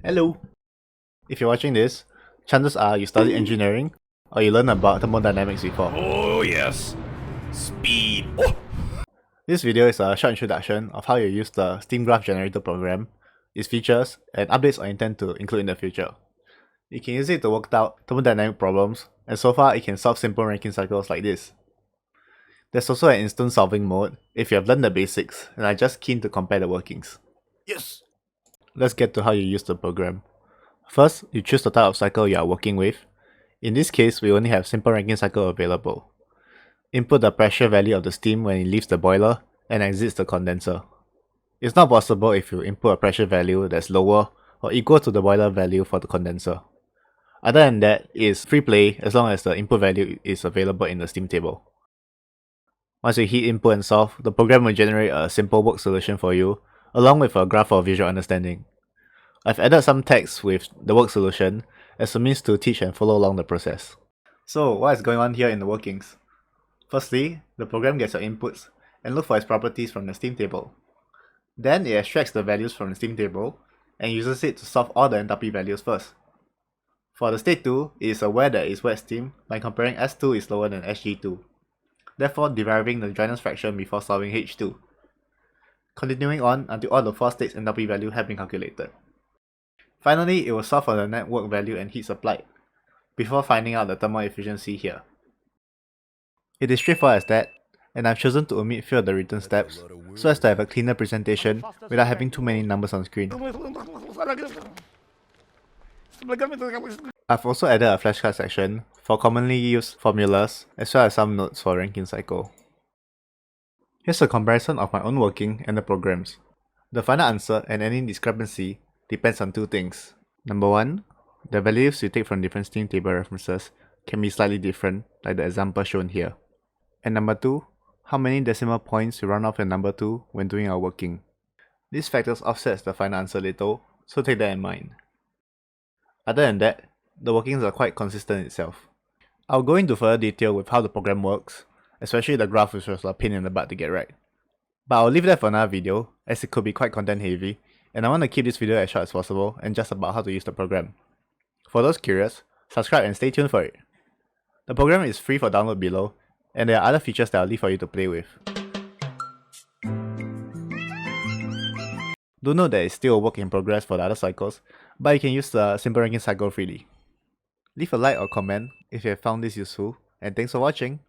Hello! If you're watching this, chances are you studied engineering or you learned about thermodynamics before. Oh yes! Speed! Oh. This video is a short introduction of how you use the steam graph generator program, its features, and updates I intend to include in the future. You can use it to work out thermodynamic problems, and so far it can solve simple Rankine cycles like this. There's also an instant solving mode if you have learned the basics and are just keen to compare the workings. Yes! Let's get to how you use the program. First, you choose the type of cycle you are working with. In this case, we only have simple Rankine cycle available. Input the pressure value of the steam when it leaves the boiler and exits the condenser. It's not possible if you input a pressure value that's lower or equal to the boiler value for the condenser. Other than that, it's free play as long as the input value is available in the steam table. Once you hit input and solve, the program will generate a simple work solution for you, along with a graph for visual understanding. I've added some text with the work solution as a means to teach and follow along the process. So, what is going on here in the workings? Firstly, the program gets your inputs and looks for its properties from the steam table. Then it extracts the values from the steam table and uses it to solve all the enthalpy values first. For the state 2, it is aware that it's wet steam by comparing S2 is lower than SG2, therefore deriving the dryness fraction before solving H2. Continuing on until all the 4 states enthalpy value have been calculated. Finally, it will solve for the net work value and heat supplied, before finding out the thermal efficiency here. It is straightforward as that, and I've chosen to omit few of the written steps, so as to have a cleaner presentation without having too many numbers on screen. I've also added a flashcard section for commonly used formulas, as well as some notes for Rankine cycle. Here's a comparison of my own working and the programs. The final answer and any discrepancy depends on two things. Number one, the values you take from different steam table references can be slightly different, like the example shown here. And number two, how many decimal points you round off your number 2 when doing our working. These factors offsets the final answer little, so take that in mind. Other than that, the workings are quite consistent itself. I'll go into further detail with how the program works, especially the graph, which was a pain in the butt to get right. But I'll leave that for another video, as it could be quite content heavy, and I want to keep this video as short as possible and just about how to use the program. For those curious, subscribe and stay tuned for it. The program is free for download below, and there are other features that I'll leave for you to play with. Do note that it's still a work in progress for the other cycles, but you can use the simple Rankine cycle freely. Leave a like or comment if you have found this useful, and thanks for watching!